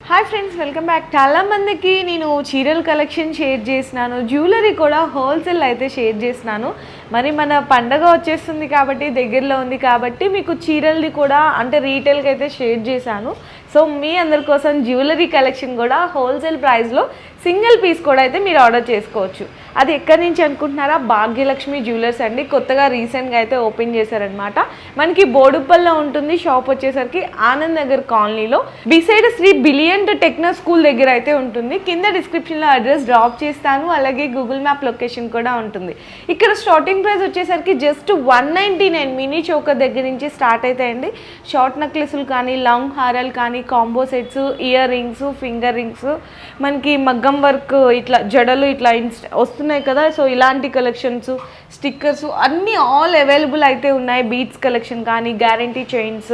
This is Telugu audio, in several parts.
Hi friends, welcome back. చాలామందికి నేను చీరల కలెక్షన్ షేర్ చేసినాను, జ్యువెలరీ కూడా హోల్సేల్ అయితే షేర్ చేసినాను. మరి మన పండగ వచ్చేస్తుంది కాబట్టి, దగ్గరలో ఉంది కాబట్టి మీకు చీరలది కూడా అంటే రీటైల్కి అయితే షేర్ చేశాను. సో మీ అందరి కోసం జ్యువెలరీ కలెక్షన్ కూడా హోల్సేల్ ప్రైస్లో సింగిల్ పీస్ కూడా అయితే మీరు ఆర్డర్ చేసుకోవచ్చు. అది ఎక్కడి నుంచి అనుకుంటున్నారా? భాగ్యలక్ష్మి జ్యువెలర్స్ అండి. కొత్తగా రీసెంట్గా అయితే ఓపెన్ చేశారనమాట. మనకి బోడుప్పల్లో ఉంటుంది. షాప్ వచ్చేసరికి ఆనంద్ నగర్ కాలనీలో బిసైడ్ శ్రీ బిలియంట్ టెక్నో స్కూల్ దగ్గర అయితే ఉంటుంది. కింద డిస్క్రిప్షన్లో అడ్రస్ డ్రాప్ చేస్తాను, అలాగే గూగుల్ మ్యాప్ లొకేషన్ కూడా ఉంటుంది. ఇక్కడ స్టార్టింగ్ ప్రైస్ వచ్చేసరికి జస్ట్ 199 మినీ చౌకర్ దగ్గర నుంచి స్టార్ట్ అవుతాయండి. షార్ట్ నెక్లెస్లు కానీ, లాంగ్ హారాలు కానీ, combo sets, ear rings, finger rings, మనకి మగ్గం వర్క్ ఇట్లా జడలు ఇట్లా వస్తున్నాయి కదా. సో ఇలాంటి కలెక్షన్స్, స్టిక్కర్స్ అన్నీ ఆల్ అవైలబుల్ అయితే ఉన్నాయి. బీట్స్ కలెక్షన్ కానీ, గ్యారంటీ చైన్స్,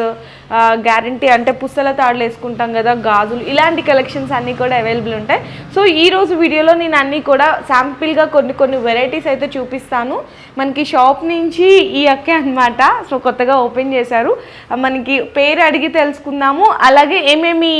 గ్యారంటీ అంటే పుస్తల తాడులు వేసుకుంటాం కదా, గాజులు, ఇలాంటి కలెక్షన్స్ అన్నీ కూడా అవైలబుల్ ఉంటాయి. సో ఈరోజు వీడియోలో నేను అన్నీ కూడా శాంపిల్గా కొన్ని వెరైటీస్ అయితే చూపిస్తాను. మనకి షాప్ నుంచి ఈ అక్కే అనమాట. సో కొత్తగా ఓపెన్ చేశారు. మనకి పేరు అడిగి తెలుసుకుందాము, అలాగే ఏమేమి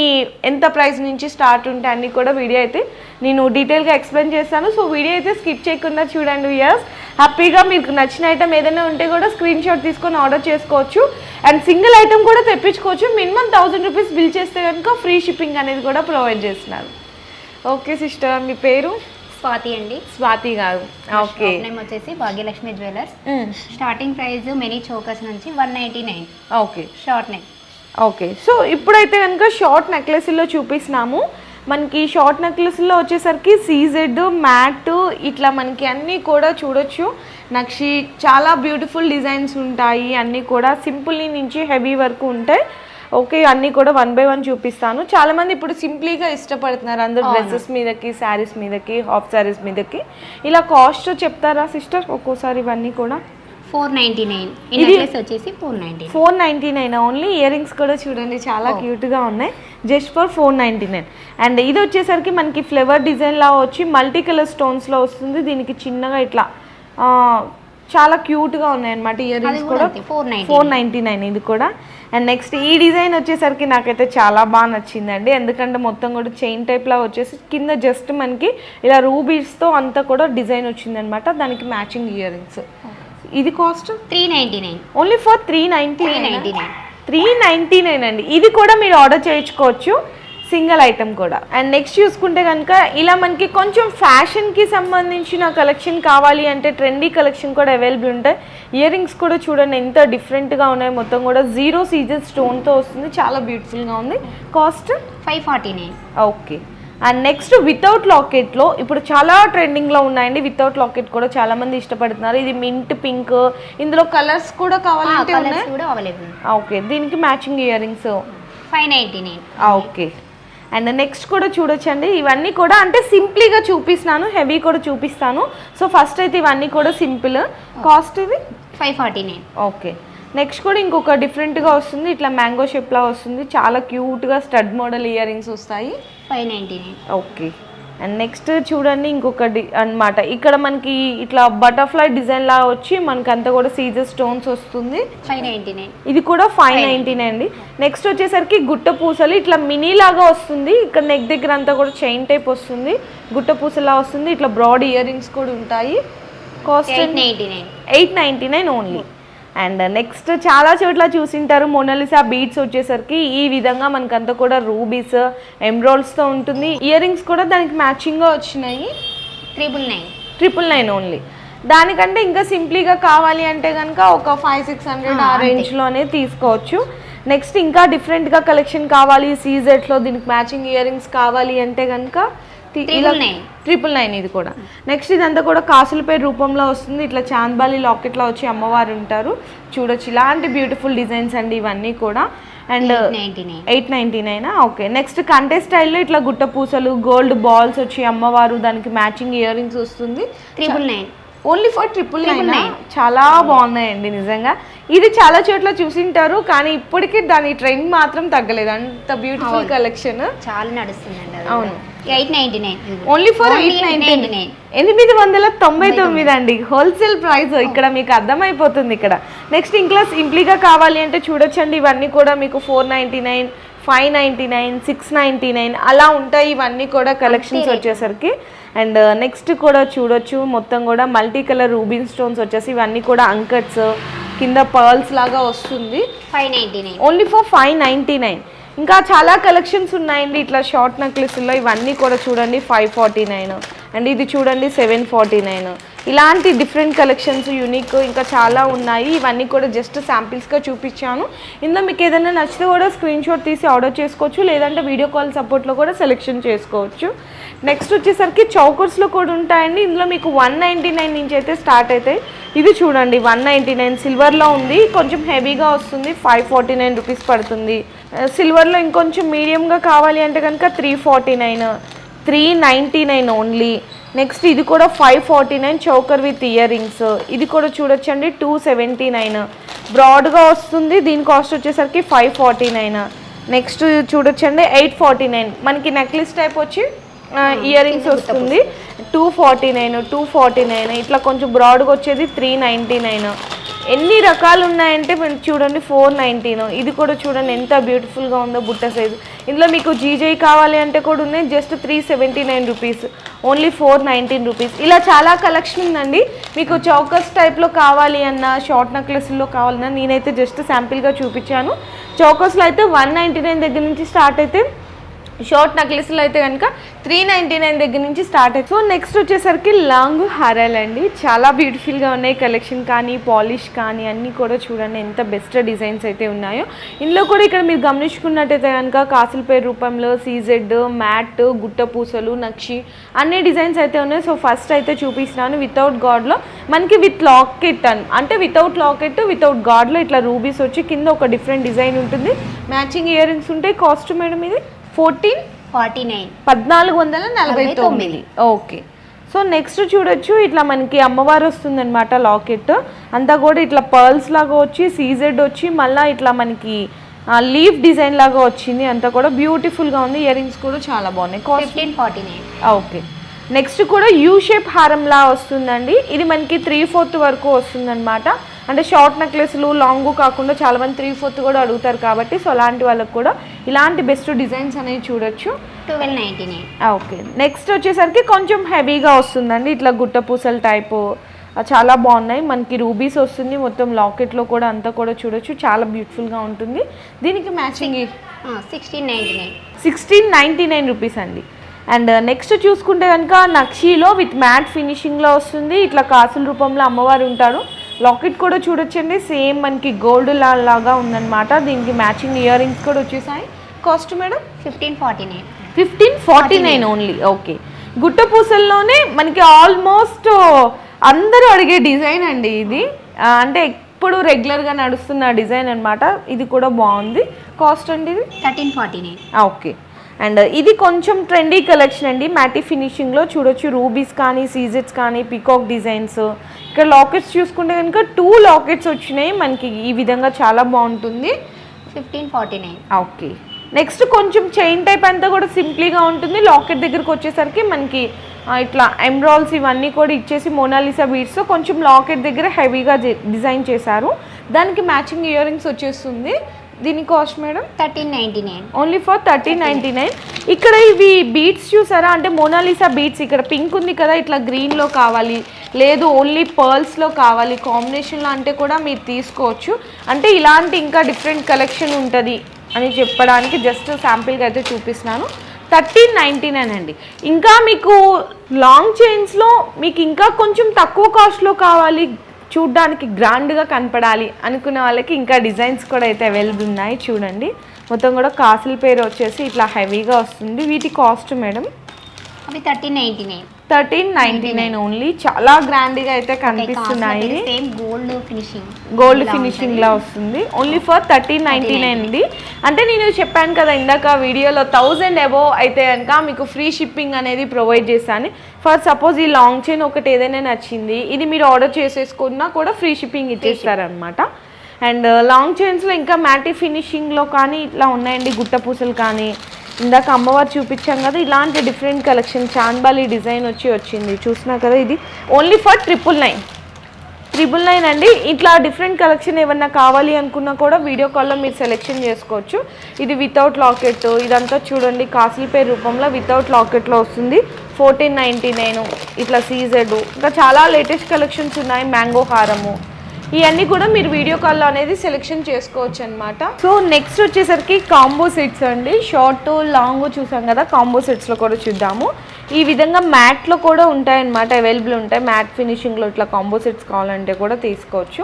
ఎంత ప్రైస్ నుంచి స్టార్ట్ ఉంటాయి అన్నీ కూడా వీడియో అయితే నేను డీటెయిల్గా ఎక్స్ప్లెయిన్ చేస్తాను. సో వీడియో అయితే స్కిప్ చేయకుండా చూడండి వ్యూయర్స్. హ్యాపీగా మీకు నచ్చిన ఐటమ్ ఏదైనా ఉంటే కూడా స్క్రీన్ షాట్ తీసుకొని ఆర్డర్ చేసుకోవచ్చు. అండ్ సింగిల్ ఐటమ్ కూడా తెప్పించుకోవచ్చు. మినిమం 1000 రూపీస్ బిల్ చేస్తే కనుక ఫ్రీ షిప్పింగ్ అనేది కూడా ప్రొవైడ్ చేస్తున్నారు. ఓకే సిస్టర్, మీ పేరు? స్వాతి అండి. స్వాతి గారు. ఓకే. నేమ్ వచ్చేసి Bhagyalakshmi jewellers. Starting price mini chokers నుంచి 199. Okay. Short neck. Okay. So ఇప్పుడైతే కనుక షార్ట్ నెక్లెస్లో చూపిస్తున్నాము. మనకి షార్ట్ నెక్లెస్లో వచ్చేసరికి సీజెడ్, మ్యాట్, ఇట్లా మనకి అన్నీ కూడా చూడొచ్చు. నక్షి చాలా బ్యూటిఫుల్ డిజైన్స్ ఉంటాయి. అన్నీ కూడా సింపుల్ నుంచి హెవీ వరకు ఉంటాయి. ఓకే, అన్నీ కూడా 1 by 1 చూపిస్తాను. చాలామంది ఇప్పుడు సింప్లీగా ఇష్టపడుతున్నారు, అందరు డ్రెస్సెస్ మీదకి, శారీస్ మీదకి, హాఫ్ శారీస్ మీదకి. ఇలా కాస్ట్ చెప్తారా సిస్టర్ ఒక్కోసారి? ఇవన్నీ కూడా 499. ఈ నెక్లెస్ వచ్చేసి 499 ఓన్లీ. ఇయర్ రింగ్స్ కూడా చూడండి చాలా క్యూట్గా ఉన్నాయి, జస్ట్ ఫర్ 499. అండ్ ఇది వచ్చేసరికి మనకి ఫ్లవర్ డిజైన్ లా వచ్చి మల్టీ కలర్ స్టోన్స్లో వస్తుంది. దీనికి చిన్నగా ఇట్లా చాలా క్యూట్గా ఉన్నాయి అనమాట. ఇయర్ రింగ్స్ కూడా 499 ఇది కూడా. అండ్ నెక్స్ట్ ఈ డిజైన్ వచ్చేసరికి నాకైతే చాలా బాగా నచ్చిందండి. ఎందుకంటే మొత్తం కూడా చైన్ టైప్లా వచ్చేసి కింద జస్ట్ మనకి ఇలా రూబీడ్స్తో అంతా కూడా డిజైన్ వచ్చిందనమాట. దానికి మ్యాచింగ్ ఇయర్ రింగ్స్. ఇది కాస్ట్ 399. ఓన్లీ ఫర్ 399 అండి. ఇది కూడా మీరు ఆర్డర్ చేయించుకోవచ్చు, సింగిల్ ఐటమ్ కూడా. అండ్ నెక్స్ట్ చూసుకుంటే కనుక ఇలా మనకి కొంచెం ఫ్యాషన్కి సంబంధించిన కలెక్షన్ కావాలి అంటే ట్రెండీ కలెక్షన్ కూడా అవైలబుల్ ఉంటాయి. ఇయర్ రింగ్స్ కూడా చూడండి ఎంత డిఫరెంట్గా ఉన్నాయి. మొత్తం కూడా 0 సీజెస్ స్టోన్తో వస్తుంది, చాలా బ్యూటిఫుల్గా ఉంది. Cost 549. Okay. And next without లాకెట్లో ఇప్పుడు చాలా ట్రెండింగ్లో ఉన్నాయండి. వితౌట్ లాకెట్ కూడా చాలా మంది ఇష్టపడుతున్నారు. ఇది మింట్ పింక్, ఇందులో కలర్స్ కూడా కావాలంటే ఉన్నాయి. ఓకే, దీనికి matching ear rings 599. Okay. And next కూడా చూడొచ్చండి. ఇవన్నీ కూడా అంటే సింప్లీగా చూపిస్తున్నాను, హెవీ కూడా చూపిస్తాను. సో ఫస్ట్ అయితే ఇవన్నీ కూడా సింపుల్. కాస్ట్ ఇది 549. ఓకే. నెక్స్ట్ కూడా ఇంకొక డిఫరెంట్గా వస్తుంది, ఇట్లా మ్యాంగో షేప్లా వస్తుంది. చాలా క్యూట్గా స్టడ్ మోడల్ ఇయర్ రింగ్స్ వస్తాయి. 599. ఓకే. అండ్ నెక్స్ట్ చూడండి ఇంకొకటి అనమాట. ఇక్కడ మనకి ఇట్లా బటర్ఫ్లై డిజైన్ లా వచ్చి మనకి అంతా కూడా సీజర్ స్టోన్స్ వస్తుంది. 599. ఇది కూడా 599 అండి. నెక్స్ట్ వచ్చేసరికి గుట్ట పూసలు ఇట్లా మినీ లాగా వస్తుంది. ఇక్కడ నెక్ దగ్గర అంతా కూడా చైన్ టైప్ వస్తుంది, గుట్ట పూసలా వస్తుంది. ఇట్లా బ్రాడ్ ఇయర్ రింగ్స్ కూడా ఉంటాయి. Cost 899 only. అండ్ నెక్స్ట్ చాలా చోట్ల చూసింటారు మొనాలిసా బీడ్స్ వచ్చేసరికి ఈ విధంగా మనకంతా కూడా రూబీస్, ఎమ్రాల్డ్స్తో ఉంటుంది. ఇయర్ రింగ్స్ కూడా దానికి మ్యాచింగ్గా వచ్చినాయి. 999 ఓన్లీ. దానికంటే ఇంకా సింప్లీగా కావాలి అంటే కనుక ఒక 500-600 ఆ రేంజ్లోనే తీసుకోవచ్చు. నెక్స్ట్ ఇంకా డిఫరెంట్గా కలెక్షన్ కావాలి సీజెట్లో, దీనికి మ్యాచింగ్ ఇయర్ రింగ్స్ కావాలి అంటే కనుక 999 ఇది కూడా. నెక్స్ట్ ఇదంతా కూడా కాసులపై రూపంలో వస్తుంది. ఇట్లా చాంద్బాలి లాకెట్లో వచ్చి అమ్మవారు ఉంటారు చూడొచ్చు. ఇలాంటి బ్యూటిఫుల్ డిజైన్స్ అండి ఇవన్నీ కూడా. అండ్ 899. ఓకే. నెక్స్ట్ కంటే స్టైల్లో ఇట్లా గుట్ట పూసలు, గోల్డ్ బాల్స్ వచ్చి అమ్మవారు, దానికి మ్యాచింగ్ ఇయర్ రింగ్స్ వస్తుంది. 999. Only for 999. చాలా బాగున్నాయండి నిజంగా. ఇది చాలా చోట్ల చూసింటారు కానీ ఇప్పటికీ దాని ట్రెండ్ మాత్రం తగ్గలేదు. అంత బ్యూటిఫుల్ కలెక్షన్ చాలా నడుస్తుందండి. అవును. 899. Only for 899. 899 అండి హోల్సేల్ ప్రైస్. ఇక్కడ మీకు అర్థమైపోతుంది ఇక్కడ. నెక్స్ట్ ఇంకా సింప్లీగా కావాలి అంటే చూడొచ్చండి. ఇవన్నీ కూడా మీకు 499, 599, 699 అలా ఉంటాయి ఇవన్నీ కూడా కలెక్షన్స్ వచ్చేసరికి. అండ్ నెక్స్ట్ కూడా చూడొచ్చు, మొత్తం కూడా మల్టీ కలర్ రూబిన్ స్టోన్స్ వచ్చేసి ఇవన్నీ కూడా అంకట్స్ కింద పర్ల్స్ లాగా వస్తుంది. 599 ఓన్లీ ఫర్ 599. ఇంకా చాలా కలెక్షన్స్ ఉన్నాయండి ఇట్లా షార్ట్ నెక్లెస్లో. ఇవన్నీ కూడా చూడండి 549 అండ్ ఇది చూడండి 749. ఇలాంటి డిఫరెంట్ కలెక్షన్స్ యూనిక్ ఇంకా చాలా ఉన్నాయి. ఇవన్నీ కూడా జస్ట్ శాంపిల్స్గా చూపించాను. ఇందులో మీకు ఏదైనా నచ్చితే కూడా స్క్రీన్ షాట్ తీసి ఆర్డర్ చేసుకోవచ్చు, లేదంటే వీడియో కాల్ సపోర్ట్లో కూడా సెలెక్షన్ చేసుకోవచ్చు. నెక్స్ట్ వచ్చేసరికి చౌకర్స్లో కూడా ఉంటాయండి. ఇందులో మీకు 199 నుంచి అయితే స్టార్ట్ అవుతాయి. ఇది చూడండి 199 సిల్వర్లో ఉంది, కొంచెం హెవీగా వస్తుంది, 549 రూపీస్ పడుతుంది. సిల్వర్లో ఇంకొంచెం మీడియంగా కావాలి అంటే కనుక 349, 399 ఓన్లీ. నెక్స్ట్ ఇది కూడా 549 చౌకర్ విత్ ఇయర్ రింగ్స్. ఇది కూడా చూడొచ్చండి 279 బ్రాడ్గా వస్తుంది, దీని కాస్ట్ వచ్చేసరికి 549. నెక్స్ట్ చూడొచ్చండి 849 మనకి నెక్లెస్ టైప్ వచ్చి ఇయర్ రింగ్స్ వస్తుంది 249 ఇట్లా కొంచెం బ్రాడ్గా వచ్చేది 399. ఎన్ని రకాలు ఉన్నాయంటే మీరు చూడండి 419. ఇది కూడా చూడండి ఎంత బ్యూటిఫుల్గా ఉందో బుట్ట సైజు. ఇందులో మీకు జీజై కావాలి అంటే కూడా ఉన్నాయి, జస్ట్ 379 రూపీస్, ఓన్లీ 419 రూపీస్. ఇలా చాలా కలెక్షన్ ఉందండి. మీకు చౌకస్ టైప్లో కావాలి అన్న, షార్ట్ నెక్లెస్లో కావాలన్నా నేనైతే జస్ట్ శాంపిల్గా చూపించాను. చౌకస్లో అయితే 199 దగ్గర నుంచి స్టార్ట్ అయితే, షార్ట్ నెక్లెస్లో అయితే కనుక 399 దగ్గర నుంచి స్టార్ట్ అవుతుంది. సో నెక్స్ట్ వచ్చేసరికి లాంగ్ హారాలు అండి. చాలా బ్యూటిఫుల్గా ఉన్నాయి కలెక్షన్, కానీ పాలిష్ కానీ అన్నీ కూడా చూడండి ఎంత బెస్ట్ డిజైన్స్ అయితే ఉన్నాయో. ఇందులో కూడా ఇక్కడ మీరు గమనించుకున్నట్టయితే కనుక కాసులపేరు రూపంలో సీజెడ్, మ్యాట్, గుట్ట పూసలు, నక్షి అన్ని డిజైన్స్ అయితే ఉన్నాయి. సో ఫస్ట్ అయితే చూపిస్తున్నాను వితౌట్ గాడ్లో, మనకి విత్ లాకెట్ అంటే వితౌట్ లాకెట్ వితౌట్ గాడ్లో ఇట్లా రూబీస్ వచ్చి కింద ఒక డిఫరెంట్ డిజైన్ ఉంటుంది, మ్యాచింగ్ ఇయర్ రింగ్స్ ఉంటాయి. కాస్ట్ మేడం ఇది 1449. ఓకే. సో నెక్స్ట్ చూడొచ్చు ఇట్లా మనకి అమ్మవారు వస్తుందన్నమాట లాకెట్ అంతా కూడా ఇట్లా పర్ల్స్ లాగా వచ్చి సీజెడ్ వచ్చి మళ్ళీ ఇట్లా మనకి లీఫ్ డిజైన్ లాగా వచ్చింది, అంతా కూడా బ్యూటిఫుల్గా ఉంది. ఇయర్ రింగ్స్ కూడా చాలా బాగున్నాయి. కాస్ట్ 1549. ఓకే. నెక్స్ట్ కూడా యూ షేప్ హారంలా వస్తుందండి. ఇది మనకి 3/4 వరకు వస్తుందన్నమాట. అంటే షార్ట్ నెక్లెస్లు లాంగ్ కాకుండా చాలామంది 3/4 కూడా అడుగుతారు కాబట్టి, సో అలాంటి వాళ్ళకి కూడా ఇలాంటి బెస్ట్ డిజైన్స్ అనేవి చూడొచ్చు. 1299. ఓకే. నెక్స్ట్ వచ్చేసరికి కొంచెం హెవీగా వస్తుందండి, ఇట్లా గుట్ట పూసల టైపు చాలా బాగున్నాయి. మనకి రూబీస్ వస్తుంది మొత్తం లాకెట్లో కూడా, అంతా కూడా చూడొచ్చు చాలా బ్యూటిఫుల్గా ఉంటుంది. దీనికి మ్యాచింగ్ 1699 రూపీస్ అండి. అండ్ నెక్స్ట్ చూసుకుంటే కనుక నక్షీలో విత్ మ్యాట్ ఫినిషింగ్లో వస్తుంది, ఇట్లా కాసుల రూపంలో అమ్మవారు ఉంటారు. లాకెట్ కూడా చూడొచ్చండి, సేమ్ మనకి గోల్డ్ లాగా ఉందన్నమాట. దీనికి మ్యాచింగ్ ఇయర్ రింగ్స్ కూడా వచ్చేసాయి. Cost madam 1549 only. ఓకే. గుట్ట పూసల్లోనే మనకి ఆల్మోస్ట్ అందరూ అడిగే డిజైన్ అండి ఇది, అంటే ఎప్పుడు రెగ్యులర్గా నడుస్తున్న డిజైన్ అనమాట. ఇది కూడా బాగుంది. కాస్ట్ అండి ఇది 1349. ఓకే. అండ్ ఇది కొంచెం ట్రెండీ కలెక్షన్ అండి, మ్యాటీ ఫినిషింగ్లో చూడొచ్చు. రూబీస్ కానీ సీజెట్స్ కానీ పీకాక్ డిజైన్స్. ఇక్కడ లాకెట్స్ చూసుకుంటే కనుక 2 లాకెట్స్ వచ్చినాయి మనకి, ఈ విధంగా చాలా బాగుంటుంది. 1549. ఓకే. నెక్స్ట్ కొంచెం చైన్ టైప్ అంతా కూడా సింప్లీగా ఉంటుంది. లాకెట్ దగ్గరకు వచ్చేసరికి మనకి ఇట్లా ఎమ్రాల్స్ ఇవన్నీ కూడా ఇచ్చేసి మోనాలిసా బీడ్స్తో కొంచెం లాకెట్ దగ్గర హెవీగా డిజైన్ చేశారు. దానికి మ్యాచింగ్ ఇయర్ రింగ్స్ వచ్చేస్తుంది. దీని కాస్ట్ మేడం 1399. Only for 1399. ఇక్కడ ఇవి బీడ్స్ చూసారా, అంటే మోనాలిసా బీడ్స్ ఇక్కడ పింక్ ఉంది కదా, ఇట్లా గ్రీన్లో కావాలి, లేదు ఓన్లీ పర్ల్స్లో కావాలి కాంబినేషన్లో అంటే కూడా మీరు తీసుకోవచ్చు. అంటే ఇలాంటి ఇంకా డిఫరెంట్ కలెక్షన్ ఉంటుంది అని చెప్పడానికి జస్ట్ శాంపిల్గా అయితే చూపిస్తున్నాను. 1399 అండి. ఇంకా మీకు లాంగ్ చైన్స్లో మీకు ఇంకా కొంచెం తక్కువ కాస్ట్లో కావాలి, చూడ్డానికి గ్రాండ్గా కనపడాలి అనుకునే వాళ్ళకి ఇంకా డిజైన్స్ కూడా అయితే అవైలబుల్ ఉన్నాయి. చూడండి మొత్తం కూడా కాసుల పేరు వచ్చేసి ఇట్లా హెవీగా వస్తుంది. వీటి కాస్ట్ మేడం అవి 1399. 1399 ఓన్లీ. చాలా గ్రాండ్గా అయితే కనిపిస్తున్నాయి. సేమ్ గోల్డ్ ఫినిషింగ్ లా వస్తుంది. ఓన్లీ ఫర్ 1399 అండి. అంటే నేను చెప్పాను కదా ఇందాక వీడియోలో 1000 అబోవ్ అయితే కనుక మీకు ఫ్రీ షిప్పింగ్ అనేది ప్రొవైడ్ చేశాను. ఫర్ సపోజ్ ఈ లాంగ్ చైన్ ఒకటి ఏదైనా నచ్చింది, ఇది మీరు ఆర్డర్ చేసేసుకున్నా కూడా ఫ్రీ షిప్పింగ్ ఇచ్చేస్తారనమాట. అండ్ లాంగ్ చైన్స్లో ఇంకా మ్యాటీ ఫినిషింగ్లో కానీ ఇట్లా ఉన్నాయండి, గుట్ట పూసలు కానీ. ఇందాక అమ్మవారు చూపించాం కదా, ఇలాంటి డిఫరెంట్ కలెక్షన్ చాంద్బాలి డిజైన్ వచ్చింది చూసినా కదా. ఇది ఓన్లీ ఫర్ 999. 999 అండి. ఇట్లా డిఫరెంట్ కలెక్షన్ ఏమన్నా కావాలి అనుకున్నా కూడా వీడియో కాల్లో మీరు సెలెక్షన్ చేసుకోవచ్చు. ఇది వితౌట్ లాకెట్, ఇదంతా చూడండి కాసుల పేరు రూపంలో వితౌట్ లాకెట్లో వస్తుంది. 1499 ఇట్లా సీజెడ్, ఇంకా చాలా లేటెస్ట్ కలెక్షన్స్ ఉన్నాయి. మ్యాంగో హారము, ఇవన్నీ కూడా మీరు వీడియో కాల్లో అనేది సెలెక్షన్ చేసుకోవచ్చు అనమాట. సో నెక్స్ట్ వచ్చేసరికి కాంబో సెట్స్ అండి. షార్ట్ లాంగ్ చూసాం కదా, కాంబో సెట్స్లో కూడా చూద్దాము. ఈ విధంగా మ్యాట్లో కూడా ఉంటాయన్నమాట, అవైలబుల్ ఉంటాయి. మ్యాట్ ఫినిషింగ్లో ఇట్లా కాంబో సెట్స్ కావాలంటే కూడా తీసుకోవచ్చు.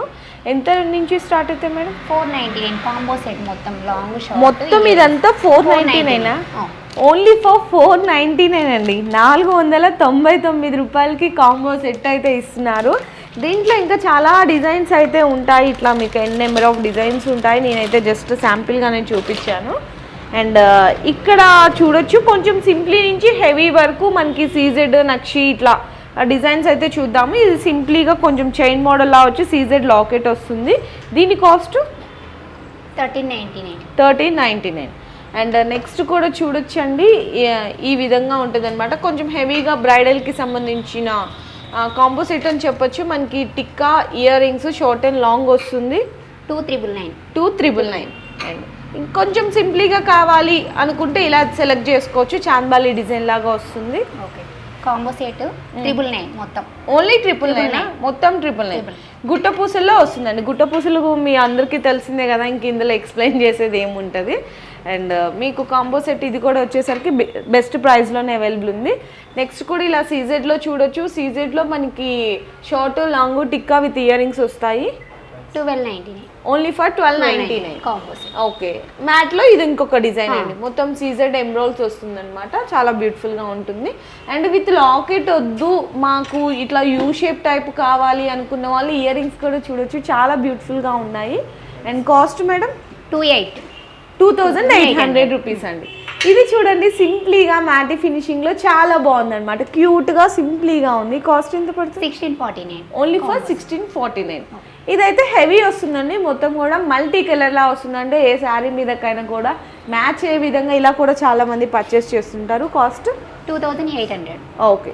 ఎంత నుంచి స్టార్ట్ అవుతాయి మేడం? 499 కాంబో సెట్ మొత్తం లాంగ్ షార్ట్. మొత్తం ఇదంతా 499 ఓన్లీ ఫర్ 499 అండి. 499 రూపాయలకి కాంబో సెట్ అయితే ఇస్తున్నారు. దీంట్లో ఇంకా చాలా డిజైన్స్ అయితే ఉంటాయి. ఇట్లా మీకు నెంబర్ ఆఫ్ డిజైన్స్ ఉంటాయి. నేనైతే జస్ట్ శాంపిల్గానే చూపించాను. అండ్ ఇక్కడ చూడొచ్చు కొంచెం సింప్లీ నుంచి హెవీ వరకు మనకి సీజెడ్, నక్షి ఇట్లా డిజైన్స్ అయితే చూద్దాము. ఇది సింప్లీగా కొంచెం చైన్ మోడల్లా వచ్చి సీజెడ్ లాకెట్ వస్తుంది. దీని కాస్ట్ 1399. అండ్ నెక్స్ట్ కూడా చూడొచ్చండి, ఈ విధంగా ఉంటుంది అనమాట. కొంచెం హెవీగా బ్రైడల్కి సంబంధించిన కాంబో సెట్ అని చెప్పొచ్చు. మనకి tikka, ear rings, short and long వస్తుంది. 2399. అండ్ ఇంకొంచెం సింప్లీగా కావాలి అనుకుంటే ఇలా సెలెక్ట్ చేసుకోవచ్చు. చాంబాలి డిజైన్ లాగా వస్తుంది. ఓకే, కాంబో సెట్ 999 మొత్తం. ఓన్లీ 999 మొత్తం 999. గుట్ట పూసల్లో వస్తుందండి. గుట్ట పూసలు మీ అందరికీ తెలిసిందే కదా, ఇంక ఇందులో ఎక్స్ప్లెయిన్ చేసేది ఏముంటుంది. అండ్ మీకు కాంబో సెట్ ఇది కూడా వచ్చేసరికి బెస్ట్ ప్రైస్లోనే అవైలబుల్ ఉంది. నెక్స్ట్ కూడా ఇలా సీజెడ్లో చూడొచ్చు. సీజెడ్లో మనకి షార్ట్, లాంగ్, టిక్కా విత్ ఇయర్ రింగ్స్ వస్తాయి. 1299 only for 1299 combo set. Okay, మ్యాట్లో ఇది ఇంకొక డిజైన్ అండి. మొత్తం సీజెడ్ ఎమ్రోల్స్ వస్తుంది అనమాట. చాలా బ్యూటిఫుల్గా ఉంటుంది. అండ్ విత్ లాకెట్ వద్దు మాకు ఇట్లా యూ షేప్ టైప్ కావాలి అనుకున్న వాళ్ళు ఇయర్ రింగ్స్ కూడా చూడొచ్చు. చాలా బ్యూటిఫుల్గా ఉన్నాయి. అండ్ కాస్ట్ మేడం 2800 రూపీస్ అండి. ఇది చూడండి సింప్లీగా మ్యాటి ఫినిషింగ్లో చాలా బాగుందన్నమాట. క్యూట్గా సింప్లీగా ఉంది. కాస్ట్ ఎంత పడుతుంది? 1649 ఓన్లీ ఫర్ 1649. ఇదైతే హెవీ వస్తుందండి. మొత్తం కూడా మల్టీ కలర్లా వస్తుందంటే ఏ శారీ మీదకైనా కూడా మ్యాచ్ అయ్యే విధంగా ఇలా కూడా చాలా మంది పర్చేస్ చేస్తుంటారు. కాస్ట్ 2800. ఓకే,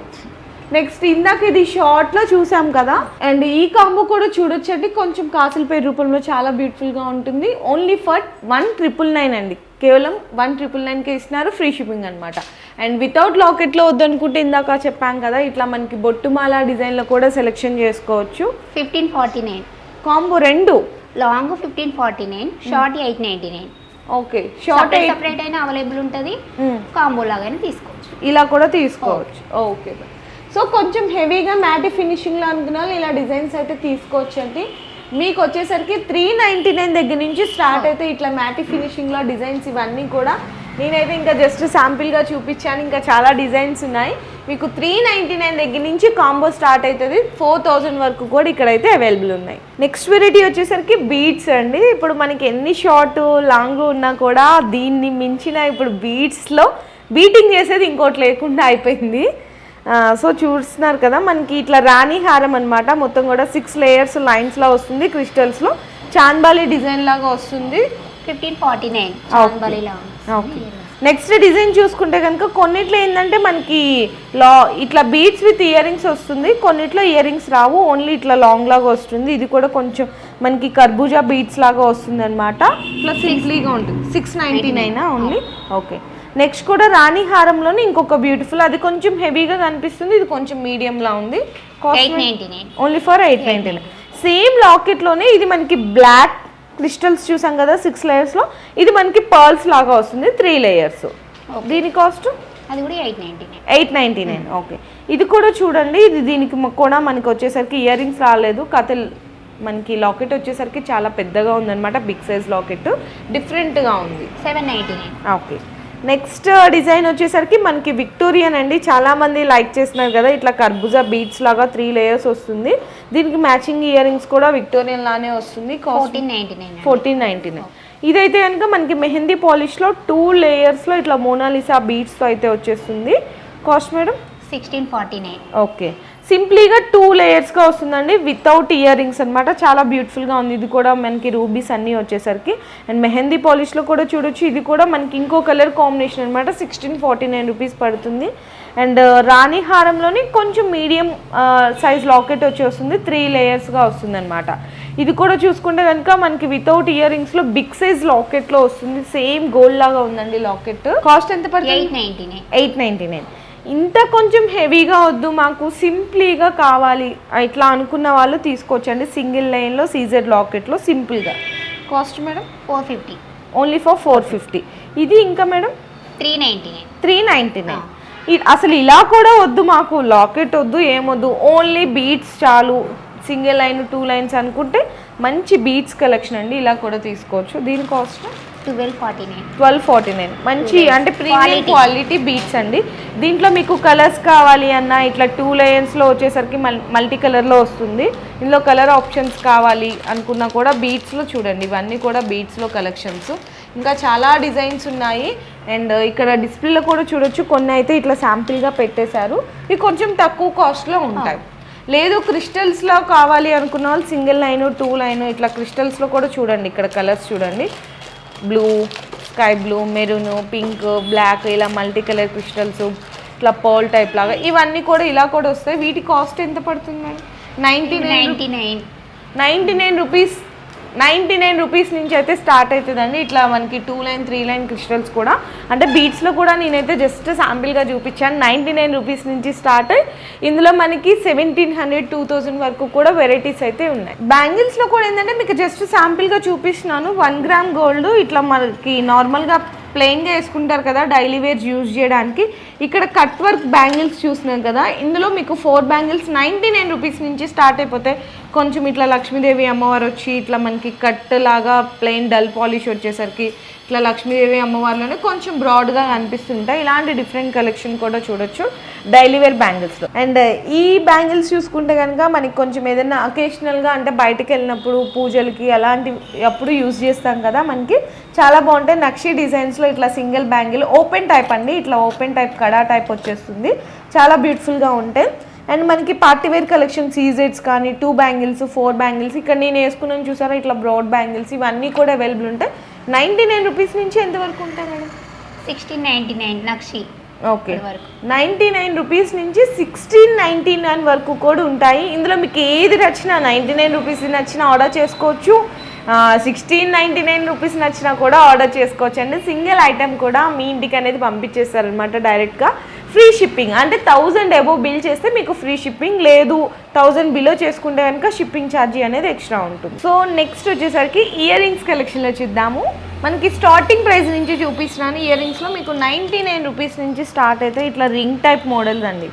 నెక్స్ట్ ఇందాక ఇది షార్ట్లో చూసాం కదా, అండ్ ఈ కాంబో కూడా చూడొచ్చండి. కొంచెం కాసుల పేరు రూపంలో చాలా బ్యూటిఫుల్గా ఉంటుంది. ఓన్లీ ఫర్ 1999 అండి. కేవలం 1999కే ఇస్తున్నారు. ఫ్రీ షిప్పింగ్ అనమాట. అండ్ వితౌట్ లాకెట్లో వద్దనుకుంటే ఇందాక చెప్పాం కదా, ఇట్లా మనకి బొట్టుమాల డిజైన్లో కూడా సెలెక్షన్ చేసుకోవచ్చు. 1549 కాంబో రెండు. Long 1549, short 899. Okay, short separate అయినా అవైలబుల్ ఉంటుంది. కాంబో లాగానే తీసుకోవచ్చు. ఇలా కూడా తీసుకోవచ్చు. ఓకే, సో కొంచెం హెవీగా మ్యాటి ఫినిషింగ్లో అనుకున్న వాళ్ళు ఇలా డిజైన్స్ అయితే తీసుకోవచ్చు అండి. మీకు వచ్చేసరికి 399 దగ్గర నుంచి స్టార్ట్ అయితే ఇట్లా మ్యాటి ఫినిషింగ్లో డిజైన్స్ ఇవన్నీ కూడా నేనైతే ఇంకా జస్ట్ శాంపిల్గా చూపించాను. ఇంకా చాలా డిజైన్స్ ఉన్నాయి. మీకు 399 దగ్గర నుంచి కాంబో స్టార్ట్ అవుతుంది. 4000 వరకు కూడా ఇక్కడైతే అవైలబుల్ ఉన్నాయి. నెక్స్ట్ వెరైటీ వచ్చేసరికి బీడ్స్ అండి. ఇప్పుడు మనకి ఎన్ని షార్ట్ లాంగ్ ఉన్నా కూడా దీన్ని మించిన ఇప్పుడు బీడ్స్లో బీటింగ్ చేసేది ఇంకోటి లేకుండా అయిపోయింది. సో చూస్తున్నారు కదా, మనకి ఇట్లా రాణి హారం అనమాట. మొత్తం కూడా 6 లేయర్స్ లైన్స్లో వస్తుంది. క్రిస్టల్స్లో చాంబాలి డిజైన్ లాగా వస్తుంది. 1549 ఓకే, నెక్స్ట్ డిజైన్ చూసుకుంటే కనుక కొన్నిట్లో ఏంటంటే మనకి ఇట్లా బీడ్స్ విత్ ఇయర్ రింగ్స్ వస్తుంది. కొన్నిట్లో ఇయర్ రింగ్స్ రావు, ఓన్లీ ఇట్లా లాంగ్ లాగా వస్తుంది. ఇది కూడా కొంచెం మనకి కర్బూజా బీడ్స్ లాగా వస్తుంది అనమాట. ఇట్లా సింప్లీగా ఉంటుంది. 699 ఓన్లీ. ఓకే, నెక్స్ట్ కూడా రాణి హారంలోనే ఇంకొక బ్యూటిఫుల్, అది కొంచెం హెవీగా కనిపిస్తుంది. ఇది కొంచెం మీడియంలా ఉంది. Only for 899. సేమ్ లాకెట్లోనే ఇది మనకి బ్లాక్ క్రిస్టల్స్ చూసాం కదా 6 లేయర్స్లో, ఇది మనకి పర్ల్స్ లాగా వస్తుంది 3 లేయర్స్. దీని కాస్ట్ అది కూడా 899. ఓకే, ఇది కూడా చూడండి. ఇది దీనికి కూడా మనకి వచ్చేసరికి ఇయర్ రింగ్స్ రాలేదు. కథల్ మనకి లాకెట్ వచ్చేసరికి చాలా పెద్దగా ఉందన్నమాట. బిగ్ సైజ్ లాకెట్ డిఫరెంట్గా ఉంది. 799. ఓకే, నెక్స్ట్ డిజైన్ వచ్చేసరికి మనకి విక్టోరియన్ అండి. చాలామంది లైక్ చేస్తున్నారు కదా, ఇట్లా కర్బూజా బీడ్స్ లాగా 3 లేయర్స్ వస్తుంది. దీనికి మ్యాచింగ్ ఇయర్ రింగ్స్ కూడా విక్టోరియన్ లానే వస్తుంది. 1499. ఇదైతే కనుక మనకి మెహందీ పాలిష్లో 2 లేయర్స్లో ఇట్లా మోనాలిసా బీడ్స్తో అయితే వచ్చేస్తుంది. Cost madam 1649. ఓకే, సింప్లీగా 2 లేయర్స్గా వస్తుందండి వితౌట్ ఇయర్ రింగ్స్ అనమాట. చాలా బ్యూటిఫుల్గా ఉంది. ఇది కూడా మనకి రూబీస్ అన్నీ వచ్చేసరికి అండ్ మెహందీ పాలిష్లో కూడా చూడొచ్చు. ఇది కూడా మనకి ఇంకో కలర్ కాంబినేషన్ అనమాట. 1649 రూపీస్ పడుతుంది. అండ్ రాణి హారంలోని కొంచెం మీడియం సైజ్ లాకెట్ వచ్చి వస్తుంది. 3 లేయర్స్గా వస్తుంది అనమాట. ఇది కూడా చూసుకుంటే కనుక మనకి వితౌట్ ఇయర్ రింగ్స్లో బిగ్ సైజ్ లాకెట్లో వస్తుంది. సేమ్ గోల్డ్ లాగా ఉందండి లాకెట్. కాస్ట్ ఎంత పడుతుంది? 899. ఇంత కొంచెం హెవీగా వద్దు, మాకు సింప్లీగా కావాలి ఇట్లా అనుకున్న వాళ్ళు తీసుకోవచ్చండి. సింగిల్ లైన్లో సీజెడ్ లాకెట్లో సింపుల్గా. Cost madam 450. Only for 450. ఇది ఇంకా మేడం 399. అసలు ఇలా కూడా వద్దు, మాకు లాకెట్ వద్దు, ఏమొద్దు, ఓన్లీ బీడ్స్ చాలు. సింగిల్ లైన్ 2 లైన్స్ అనుకుంటే మంచి బీడ్స్ కలెక్షన్ అండి. ఇలా కూడా తీసుకోవచ్చు. దీని కాస్ట్ 1249. మంచి అంటే ప్రీమియం క్వాలిటీ బీడ్స్ అండి. దీంట్లో మీకు కలర్స్ కావాలి అన్నా ఇట్లా 2 లైన్స్లో వచ్చేసరికి మల్టీ కలర్లో వస్తుంది. ఇందులో కలర్ ఆప్షన్స్ కావాలి అనుకున్నా కూడా బీడ్స్లో చూడండి. ఇవన్నీ కూడా బీడ్స్లో కలెక్షన్స్. ఇంకా చాలా డిజైన్స్ ఉన్నాయి. అండ్ ఇక్కడ డిస్ప్లేలో కూడా చూడొచ్చు. కొన్ని అయితే ఇట్లా శాంపిల్గా పెట్టేశారు. ఇవి కొంచెం తక్కువ కాస్ట్లో ఉంటాయి. లేదు క్రిస్టల్స్లో కావాలి అనుకున్న వాళ్ళు సింగిల్ లైన్ 2 లైన్ ఇట్లా క్రిస్టల్స్లో కూడా చూడండి. ఇక్కడ కలర్స్ చూడండి. Blue, sky blue, maroon, pink, black ఇలా మల్టీ కలర్ క్రిస్టల్స్ ఇట్లా పర్ల్ టైప్ లాగా ఇవన్నీ కూడా ఇలా కూడా వస్తాయి. వీటి కాస్ట్ ఎంత పడుతుంది మేడం? 99 రూపీస్. 99 రూపీస్ నుంచి అయితే స్టార్ట్ అవుతుందండి. ఇట్లా మనకి 2 లైన్ 3 లైన్ క్రిస్టల్స్ కూడా అంటే బీట్స్లో కూడా నేనైతే జస్ట్ శాంపిల్గా చూపించాను. 99 రూపీస్ నుంచి స్టార్ట్ అయ్యి ఇందులో మనకి 1700, 2000 వరకు కూడా వెరైటీస్ అయితే ఉన్నాయి. బ్యాంగిల్స్లో కూడా ఏంటంటే మీకు జస్ట్ శాంపిల్గా చూపిస్తున్నాను. 1 గ్రామ్ గోల్డ్ ఇట్లా మనకి నార్మల్గా ప్లెయిన్గా వేసుకుంటారు కదా డైలీ వేర్ యూజ్ చేయడానికి. ఇక్కడ కట్ వర్క్ బ్యాంగిల్స్ చూస్తున్నాం కదా, ఇందులో మీకు 4 బ్యాంగిల్స్ 99 రూపీస్ నుంచి స్టార్ట్ అయిపోతాయి. కొంచెం ఇట్లా లక్ష్మీదేవి అమ్మవారు వచ్చి ఇట్లా మనకి కట్ లాగా ప్లెయిన్ డల్ పాలిష్ వచ్చేసరికి ఇట్లా లక్ష్మీదేవి అమ్మవారిలోనే కొంచెం బ్రాడ్గా కనిపిస్తుంటాయి. ఇలాంటి డిఫరెంట్ కలెక్షన్ కూడా చూడొచ్చు డైలీ వేర్ బ్యాంగిల్స్లో. అండ్ ఈ బ్యాంగిల్స్ చూసుకుంటే కనుక మనకి కొంచెం ఏదైనా అకేషనల్గా అంటే బయటకు వెళ్ళినప్పుడు పూజలకి అలాంటి అప్పుడు యూజ్ చేస్తాం కదా, మనకి చాలా బాగుంటాయి. నక్షి డిజైన్స్లో ఇట్లా సింగిల్ బ్యాంగిల్ ఓపెన్ టైప్ అండి. ఇట్లా ఓపెన్ టైప్ కడా టైప్ వచ్చేస్తుంది. చాలా బ్యూటిఫుల్గా ఉంటాయి. అండ్ మనకి పార్టీ వేర్ కలెక్షన్ సీజెడ్స్ కానీ 2 బ్యాంగిల్స్ 4 బ్యాంగిల్స్ ఇక్కడ నేను వేసుకున్నాను చూసారా ఇట్లా బ్రాడ్ బ్యాంగిల్స్ ఇవన్నీ కూడా అవైలబుల్ ఉంటాయి. 99 రూపీస్ నుంచి ఎంతవరకు ఉంటాయి మేడం? 1699 నక్షి. ఓకే, 99 రూపీస్ నుంచి 1699 వరకు కూడా ఉంటాయి. ఇందులో మీకు ఏది నచ్చినా 99 రూపీస్ నచ్చినా ఆర్డర్ చేసుకోవచ్చు. 1699 రూపీస్ నచ్చినా కూడా ఆర్డర్ చేసుకోవచ్చు అండి. సింగిల్ ఐటెం కూడా మీ ఇంటికి అనేది పంపించేస్తారనమాట డైరెక్ట్గా. ఫ్రీ షిప్పింగ్ అంటే 1000 అబోవ్ బిల్ చేస్తే మీకు ఫ్రీ షిప్పింగ్, లేదు 1000 బిలో చేసుకుంటే కనుక షిప్పింగ్ ఛార్జీ అనేది ఎక్స్ట్రా ఉంటుంది. సో నెక్స్ట్ వచ్చేసరికి ఇయర్ రింగ్స్ కలెక్షన్లో చూద్దాము. మనకి స్టార్టింగ్ ప్రైస్ నుంచి చూపిస్తున్నాను. ఇయర్ రింగ్స్లో మీకు 99 రూపీస్ నుంచి స్టార్ట్ అయితే ఇట్లా రింగ్ టైప్ మోడల్స్ అండి.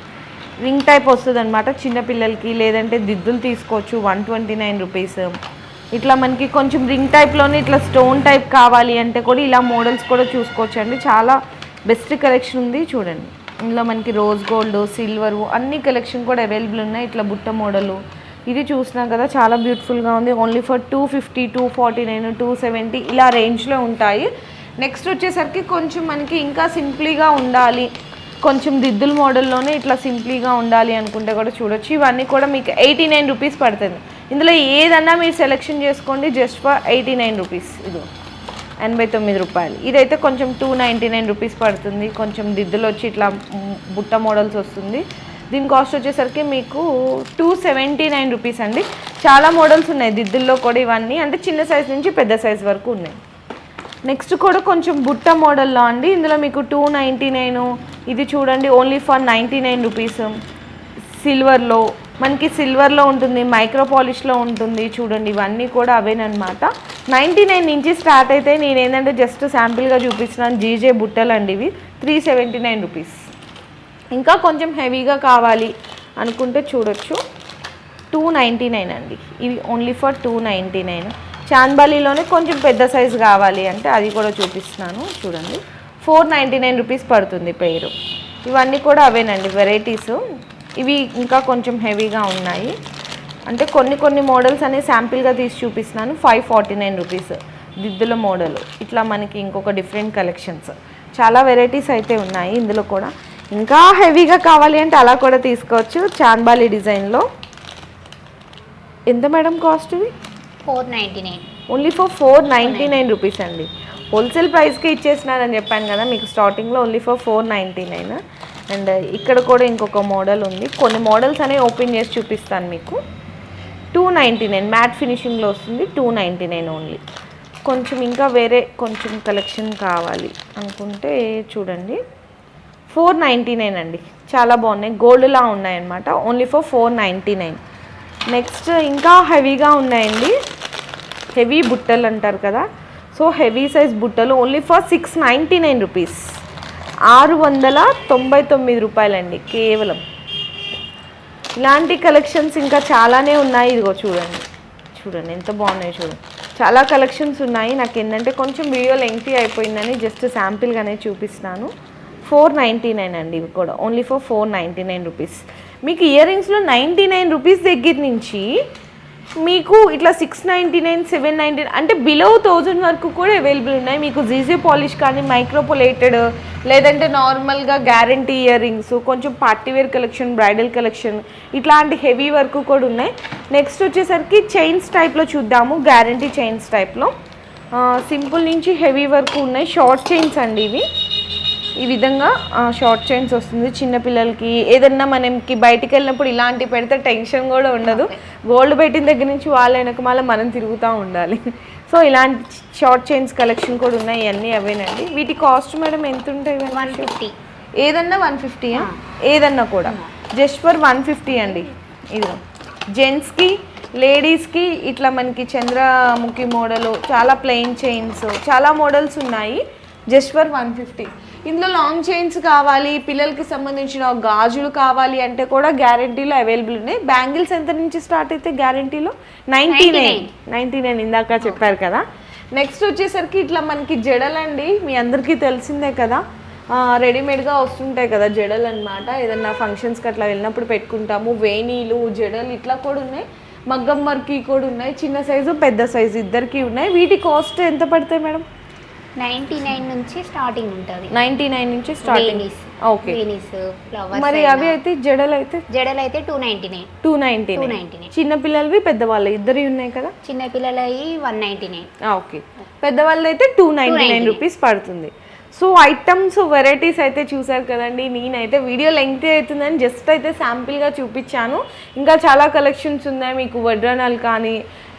రింగ్ టైప్ వస్తుంది అనమాట చిన్నపిల్లలకి, లేదంటే దిద్దులు తీసుకోవచ్చు 129 రూపీస్. ఇట్లా మనకి కొంచెం రింగ్ టైప్లోనే ఇట్లా స్టోన్ టైప్ కావాలి అంటే కూడా ఇలా మోడల్స్ కూడా చూసుకోవచ్చు అండి. చాలా బెస్ట్ కలెక్షన్ ఉంది చూడండి. ఇందులో మనకి రోజ్ గోల్డ్, సిల్వర్ అన్ని కలెక్షన్ కూడా అవైలబుల్ ఉన్నాయి. ఇట్లా బుట్ట మోడలు ఇది చూసినాం కదా, చాలా బ్యూటిఫుల్గా ఉంది. ఓన్లీ ఫర్ 250, 249, 270 ఇలా రేంజ్లో ఉంటాయి. నెక్స్ట్ వచ్చేసరికి కొంచెం మనకి ఇంకా సింప్లీగా ఉండాలి, కొంచెం దిద్దుల మోడల్లోనే ఇట్లా సింప్లీగా ఉండాలి అనుకుంటే కూడా చూడొచ్చు. ఇవన్నీ కూడా మీకు 89 రూపీస్ పడుతుంది. ఇందులో ఏదన్నా మీరు సెలెక్షన్ చేసుకోండి జస్ట్ ఫర్ 89 రూపీస్. ఇది 89 రూపాయలు. ఇదైతే కొంచెం 299 రూపీస్ పడుతుంది. కొంచెం దిద్దులు వచ్చి ఇట్లా బుట్ట మోడల్స్ వస్తుంది. దీని కాస్ట్ వచ్చేసరికి మీకు 279 రూపీస్ అండి. చాలా మోడల్స్ ఉన్నాయి దిద్దుల్లో కూడా. ఇవన్నీ అంటే చిన్న సైజ్ నుంచి పెద్ద సైజ్ వరకు ఉన్నాయి. నెక్స్ట్ కూడా కొంచెం బుట్ట మోడల్లో అండి. ఇందులో మీకు 299. ఇది చూడండి ఓన్లీ ఫర్ 99 రూపీస్. సిల్వర్లో మనకి సిల్వర్లో ఉంటుంది, మైక్రో పాలిష్లో ఉంటుంది చూడండి. ఇవన్నీ కూడా అవేనమాట. 99 నుంచి స్టార్ట్ అయితే నేను ఏంటంటే జస్ట్ శాంపిల్గా చూపిస్తున్నాను. జీజే బుట్టలు అండి ఇవి 379 రూపీస్. ఇంకా కొంచెం హెవీగా కావాలి అనుకుంటే చూడొచ్చు 299 అండి. ఇవి ఓన్లీ ఫర్ 299. చాంద్బాలీలోనే కొంచెం పెద్ద సైజు కావాలి అంటే అది కూడా చూపిస్తున్నాను చూడండి. 499 రూపీస్ పడుతుంది పేరు. ఇవన్నీ కూడా అవేనండి వెరైటీస్. ఇవి ఇంకా కొంచెం హెవీగా ఉన్నాయి అంటే కొన్ని మోడల్స్ అనేవి శాంపిల్గా తీసి చూపిస్తున్నాను. 549 రూపీస్ దిద్దుల మోడల్. ఇట్లా మనకి ఇంకొక డిఫరెంట్ కలెక్షన్స్ చాలా వెరైటీస్ అయితే ఉన్నాయి ఇందులో కూడా. ఇంకా హెవీగా కావాలి అంటే అలా కూడా తీసుకోవచ్చు. చాన్బాలి డిజైన్లో. ఎంత మేడం కాస్ట్ ఇవి? 499. ఓన్లీ ఫర్ 499 రూపీస్ అండి. హోల్సేల్ ప్రైస్కి ఇచ్చేసినారని చెప్పాను కదా మీకు స్టార్టింగ్లో. Only for 499. అండ్ ఇక్కడ కూడా ఇంకొక మోడల్ ఉంది. కొన్ని మోడల్స్ అనేవి ఓపెన్ చేసి చూపిస్తాను మీకు. 299 మ్యాట్ ఫినిషింగ్లో వస్తుంది. 299 ఓన్లీ. కొంచెం ఇంకా వేరే కొంచెం కలెక్షన్ కావాలి అనుకుంటే చూడండి, 499 అండి. చాలా బాగున్నాయి, గోల్డ్లా ఉన్నాయన్నమాట. Only for 499. నెక్స్ట్ ఇంకా హెవీగా ఉన్నాయండి. హెవీ బుట్టలు అంటారు కదా, సో హెవీ సైజ్ బుట్టలు ఓన్లీ ఫర్ 699 రూపీస్. 699 రూపాయలండి కేవలం. ఇలాంటి కలెక్షన్స్ ఇంకా చాలానే ఉన్నాయి. ఇదిగో చూడండి, చూడండి ఎంత బాగున్నాయి చూడండి. చాలా కలెక్షన్స్ ఉన్నాయి. నాకు ఏంటంటే కొంచెం వీడియో లెంగ్తీ అయిపోయిందని జస్ట్ శాంపిల్గానే చూపిస్తున్నాను. 499 అండి ఇవి కూడా. Only for 499 rupees. మీకు ఇయర్ రింగ్స్లో 99 రూపీస్ దగ్గర నుంచి మీకు ఇట్లా 699, 799 అంటే బిలో 1000 వరకు కూడా అవైలబుల్ ఉన్నాయి. మీకు జీజీ పాలిష్ కానీ, మైక్రోపోలేటెడ్, లేదంటే నార్మల్గా గ్యారంటీ ఇయర్ రింగ్స్, కొంచెం పార్టీవేర్ కలెక్షన్, బ్రైడల్ కలెక్షన్, ఇట్లాంటి హెవీ వరకు కూడా ఉన్నాయి. నెక్స్ట్ వచ్చేసరికి చైన్స్ టైప్లో చూద్దాము. గ్యారంటీ చైన్స్ టైప్లో సింపుల్ నుంచి హెవీ వరకు ఉన్నాయి. షార్ట్ చైన్స్ అండి ఇవి. ఈ విధంగా షార్ట్ చైన్స్ వస్తుంది. చిన్నపిల్లలకి ఏదన్నా మనకి బయటికి వెళ్ళినప్పుడు ఇలాంటి పెడితే టెన్షన్ కూడా ఉండదు. గోల్డ్ పెట్టిన దగ్గర నుంచి వాళ్ళ వెనక మళ్ళీ మనం తిరుగుతూ ఉండాలి. సో ఇలాంటి షార్ట్ చైన్స్ కలెక్షన్ కూడా ఉన్నాయి. ఇవన్నీ అవేనండి. వీటి కాస్ట్ మేడం ఎంత ఉంటాయి? 150. ఏదన్నా 150? ఏదన్నా కూడా జస్ట్ ఫర్ 150 అండి. ఇది జెంట్స్కి, లేడీస్కి ఇట్లా మనకి చంద్రముఖి మోడలు, చాలా ప్లెయిన్ చైన్స్, చాలా మోడల్స్ ఉన్నాయి. Just for 150. ఇందులో లాంగ్ చైన్స్ కావాలి, పిల్లలకి సంబంధించిన గాజులు కావాలి అంటే కూడా గ్యారంటీలో అవైలబుల్ ఉన్నాయి. బ్యాంగిల్స్ ఎంత నుంచి స్టార్ట్ అయితే గ్యారంటీలో? 99 ఇందాక చెప్పారు కదా. నెక్స్ట్ వచ్చేసరికి ఇట్లా మనకి జడలండి. మీ అందరికీ తెలిసిందే కదా, రెడీమేడ్గా వస్తుంటాయి కదా జడలు అనమాట. ఏదన్నా ఫంక్షన్స్కి అట్లా వెళ్ళినప్పుడు పెట్టుకుంటాము. వేణీలు, జడలు ఇట్లా కూడా ఉన్నాయి. మగ్గం వర్కి కూడా ఉన్నాయి. చిన్న సైజు, పెద్ద సైజు ఇద్దరికి ఉన్నాయి. వీటి కాస్ట్ ఎంత పడతాయి మేడం? 99 నుంచి స్టార్టింగ్ ఉంటుంది. 99 నుంచి స్టార్టింగ్. ఓకే. ఫ్లవర్స్ మరి అవి అయితే జడలు అయితే? జడలు అయితే 299. 299. చిన్న పిల్లలవి, పెద్దవాళ్ళు ఇద్దరు ఉన్నాయి కదా. చిన్న పిల్లలవి 199. ఓకే. పెద్దవాళ్ళు అయితే 299 రూపీస్ పడుతుంది. సో ఐటమ్స్, వెరైటీస్ అయితే చూసారు కదండి. నేనైతే వీడియో లెంగ్తీ అవుతుందని జస్ట్ అయితే శాంపిల్గా చూపించాను. ఇంకా చాలా కలెక్షన్స్ ఉన్నాయి. మీకు వడ్రనాలు కానీ,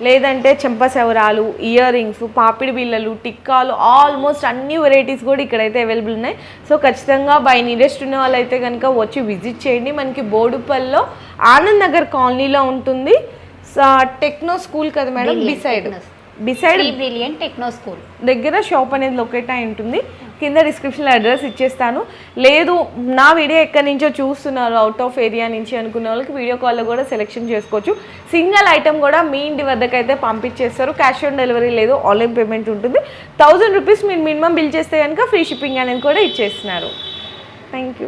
లేదంటే చెంపసెవరాలు, ఇయర్ రింగ్స్, పాపిడి బిళ్ళలు, టిక్కాలు, ఆల్మోస్ట్ అన్ని వెరైటీస్ కూడా ఇక్కడైతే అవైలబుల్ ఉన్నాయి. సో ఖచ్చితంగా బై నీడెస్ట్ ఉన్న వాళ్ళైతే కనుక వచ్చి విజిట్ చేయండి. మనకి బోడుపల్లిలో ఆనంద్ నగర్ కాలనీలో ఉంటుంది. టెక్నో స్కూల్ కదా madam, beside brilliant techno school దగ్గర షాప్ అనేది లొకేట్ అయి ఉంటుంది. కింద డిస్క్రిప్షన్లో అడ్రస్ ఇచ్చేస్తాను. లేదు నా వీడియో ఎక్కడి నుంచో చూస్తున్నారు, అవుట్ ఆఫ్ ఏరియా నుంచి అనుకున్న వాళ్ళకి వీడియో కాల్లో కూడా సెలెక్షన్ చేసుకోవచ్చు. సింగిల్ ఐటమ్ కూడా మీ ఇంటి వద్దకు అయితే పంపించేస్తారు. క్యాష్ ఆన్ డెలివరీ లేదు, ఆన్లైన్ పేమెంట్ ఉంటుంది. 1000 రూపీస్ మీరు మినిమం బిల్ చేస్తే కనుక ఫ్రీ షిప్పింగ్ అనేది కూడా ఇచ్చేస్తున్నారు. Thank you.